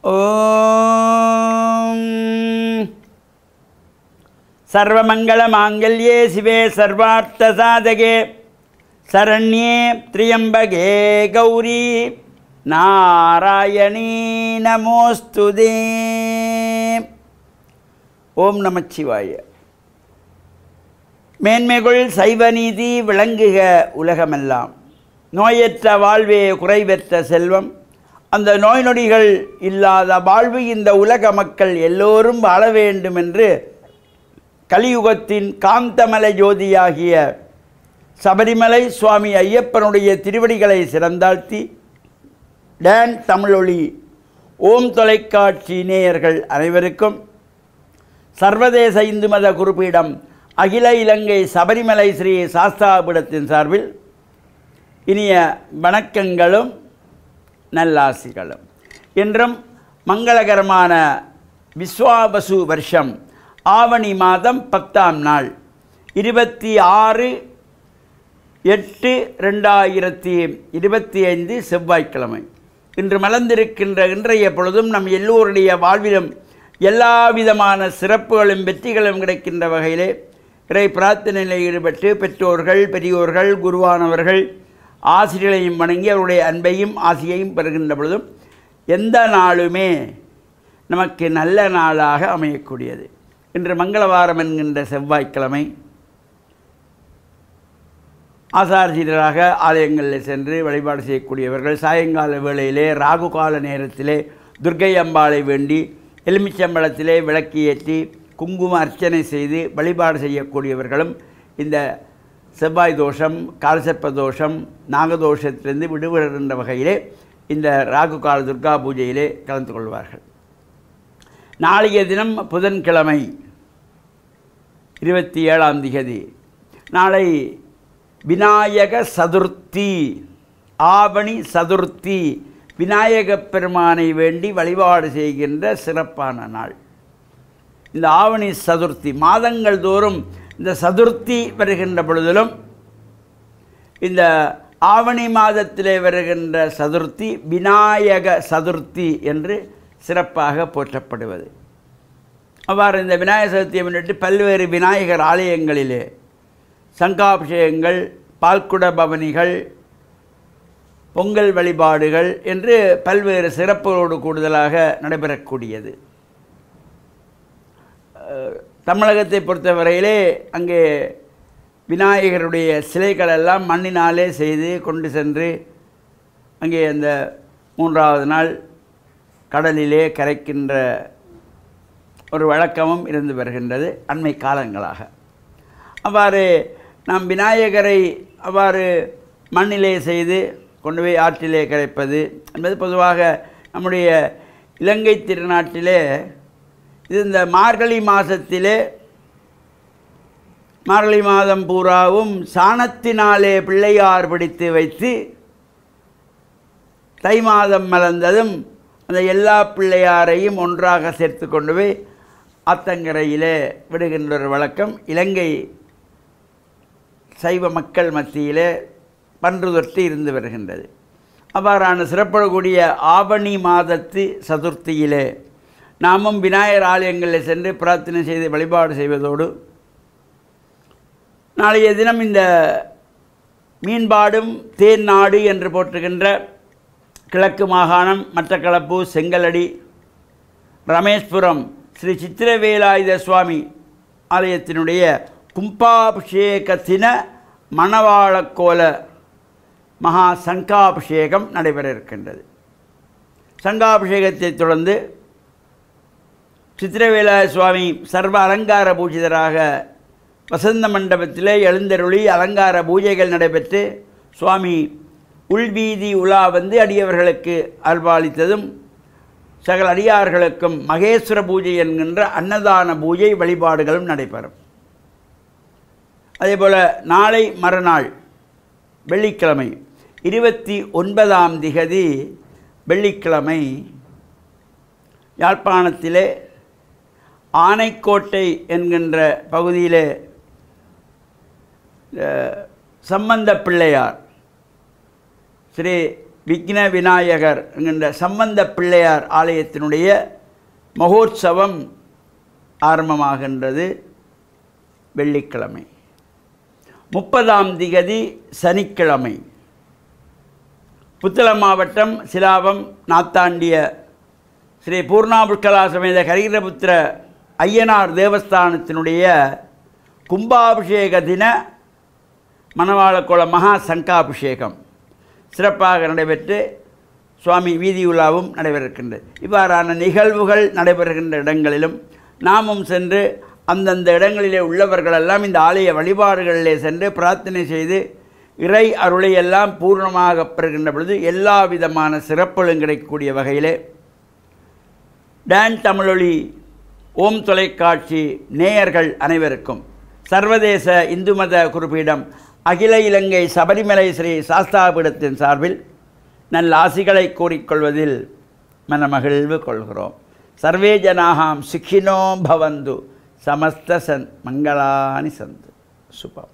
ஓம் சர்வமங்களமாங்கல்யே சிவே சர்வார்த்தசாதகே சரண்யே த்ரியம்பகே கௌரி நாராயணீ நமோஸ்துதே. ஓம் நமச்சிவாய. மேன்மைகள் சைவநீதி விளங்குக உலகமெல்லாம். நோயற்ற வாழ்வே குறைவற்ற செல்வம். அந்த நோய் நொடிகள் இல்லாத வாழ்வு இந்த உலக மக்கள் எல்லோரும் வாழ வேண்டும் என்று கலியுகத்தின் காந்தமலை ஜோதியாகிய சபரிமலை சுவாமி ஐயப்பனுடைய திருவடிகளை சிறந்தாழ்த்தி டான் தமிழொலி ஓம் தொலைக்காட்சி நேயர்கள் அனைவருக்கும் சர்வதேச இந்து மத குறிப்பீடம் அகில இலங்கை சபரிமலை ஸ்ரீ சாஸ்தாபீடத்தின் சார்பில் இனிய வணக்கங்களும் நல்லாசிகளும். இன்றும் மங்களகரமான விஸ்வாவசு வருஷம் ஆவணி மாதம் 10ஆம் நாள் 26/8/2025 செவ்வாய்க்கிழமை. இன்று மலர்ந்திருக்கின்ற இன்றைய பொழுதும் நம் எல்லோருடைய வாழ்விலும் எல்லா விதமான சிறப்புகளும் வெற்றிகளும் கிடைக்கின்ற வகையிலே இறை பிரார்த்தனையில் ஈடுபட்டு பெற்றோர்கள் பெரியோர்கள் குருவானவர்கள் ஆசிரியர்களையும் வணங்கி அவருடைய அன்பையும் ஆசியையும் பெறுகின்ற பொழுதும் எந்த நாளுமே நமக்கு நல்ல நாளாக அமையக்கூடியது. இன்று மங்களவாரம் என்கின்ற செவ்வாய்க்கிழமை ஆசாரசீரராக ஆலயங்களில் சென்று வழிபாடு செய்யக்கூடியவர்கள் சாயங்கால வேளையிலே ராகு கால நேரத்திலே துர்க்கை அம்பாளை வேண்டி எலுமிச்சம்பழத்திலே விளக்கு ஏற்றி குங்கும அர்ச்சனை செய்து வழிபாடு செய்யக்கூடியவர்களும் இந்த செவ்வாய் தோஷம் காலசர்ப்ப தோஷம் நாகதோஷத்திலிருந்து விடுபடுகின்ற வகையிலே இந்த ராகு கால துர்கா பூஜையிலே கலந்து கொள்வார்கள். நாளைய தினம் புதன்கிழமை 27ஆம் திகதி. நாளை விநாயக சதுர்த்தி, ஆவணி சதுர்த்தி, விநாயகப் பெருமானை வேண்டி வழிபாடு செய்கின்ற சிறப்பான நாள். இந்த ஆவணி சதுர்த்தி மாதங்கள் தோறும் இந்த சதுர்த்தி வருகின்ற பொழுதிலும் இந்த ஆவணி மாதத்திலே வருகின்ற சதுர்த்தி விநாயக சதுர்த்தி என்று சிறப்பாக போற்றப்படுவது. அவ்வாறு இந்த விநாயக சதுர்த்தியை முன்னிட்டு பல்வேறு விநாயகர் ஆலயங்களிலே சங்காபிஷேகங்கள், பால்குட பவனிகள், பொங்கல் வழிபாடுகள் என்று பல்வேறு சிறப்புகளோடு கூடுதலாக நடைபெறக்கூடியது. தமிழகத்தை பொறுத்தவரையிலே அங்கே விநாயகருடைய சிலைகளெல்லாம் மண்ணினாலே செய்து கொண்டு சென்று அங்கே அந்த 3ஆவது நாள் கடலிலே கரைக்கின்ற ஒரு வழக்கமும் இருந்து வருகின்றது அண்மை காலங்களாக. அவ்வாறு நாம் விநாயகரை அவ்வாறு மண்ணிலே செய்து கொண்டு போய் ஆற்றிலே கரைப்பது என்பது பொதுவாக நம்முடைய இலங்கை திருநாட்டிலே இது இந்த மார்கழி மாதத்திலே மார்கழி மாதம் பூராவும் சாணத்தினாலே பிள்ளையார் பிடித்து வைத்து தை மாதம் மலர்ந்ததும் அந்த எல்லா பிள்ளையாரையும் ஒன்றாக சேர்த்து கொண்டு போய் ஆத்தங்கரையிலே விடுகின்ற ஒரு வழக்கம் இலங்கை சைவ மக்கள் மத்தியிலே பன்று தொட்டு இருந்து வருகின்றது. அவ்வாறான சிறப்படக்கூடிய ஆவணி மாதத்து சதுர்த்தியிலே நாமும் விநாயகர் ஆலயங்களில் சென்று பிரார்த்தனை செய்து வழிபாடு செய்வதோடு நாளைய தினம் இந்த மீன்பாடும் தேன் நாடு என்று போற்றுகின்ற கிழக்கு மாகாணம் மட்டக்களப்பு செங்கலடி ரமேஸ்புரம் ஸ்ரீ சித்திரவேலாயுத சுவாமி ஆலயத்தினுடைய கும்பாபிஷேகத்தின மணவாளக்கோல மகா சங்காபிஷேகம் நடைபெற இருக்கின்றது. சங்காபிஷேகத்தை தொடர்ந்து சித்திரவேலாயுத சுவாமி சர்வ அலங்கார பூஜிதராக வசந்த மண்டபத்திலே எழுந்தருளி அலங்கார பூஜைகள் நடைபெற்று சுவாமி உள்வீதி உலா வந்து அடியவர்களுக்கு அல்வாளித்ததும் சகல அடியார்களுக்கும் மகேஸ்வர பூஜை என்கின்ற அன்னதான பூஜை வழிபாடுகளும் நடைபெறும். அதேபோல் நாளை மறுநாள் வெள்ளிக்கிழமை 29ஆம் திகதி வெள்ளிக்கிழமை யாழ்ப்பாணத்திலே ஆனைக்கோட்டை என்கின்ற பகுதியிலே சம்பந்த பிள்ளையார் ஸ்ரீ விக்ன விநாயகர் என்கின்ற சம்பந்த பிள்ளையார் ஆலயத்தினுடைய மகோற்சவம் ஆரம்பமாகின்றது வெள்ளிக்கிழமை. 30ஆம் திகதி சனிக்கிழமை புத்தளம் மாவட்டம் சிலாவம் நாத்தாண்டிய ஸ்ரீ பூர்ணாபுஷ்கலா சமேத கரீரபுத்திர ஐயனார் தேவஸ்தானத்தினுடைய கும்பாபிஷேக தின மணவாளக்குள மகா சங்காபிஷேகம் சிறப்பாக நடைபெற்று சுவாமி வீதியுலாவும் நடைபெறுகின்றது. இவ்வாறான நிகழ்வுகள் நடைபெறுகின்ற இடங்களிலும் நாமும் சென்று அந்தந்த இடங்களிலே உள்ளவர்களெல்லாம் இந்த ஆலய வழிபாடுகளிலே சென்று பிரார்த்தனை செய்து இறை அருளை எல்லாம் பூர்ணமாக பெறுகின்ற பொழுது எல்லா விதமான சிறப்புகளும் கிடைக்கக்கூடிய வகையிலே டான் தமிழொலி ஓம் தொலைக்காட்சி நேயர்கள் அனைவருக்கும் சர்வதேச இந்து மத குறிப்பீடம் அகில இலங்கை சபரிமலை ஸ்ரீ சாஸ்தாபீடத்தின் சார்பில் நல்ல ஆசிகளை கூறிக்கொள்வதில் மனமகிழ்வு கொள்கிறோம். சர்வே ஜனாகாம் சுகினோ பவந்து சமஸ்த மங்களானி சந்து சுபம்.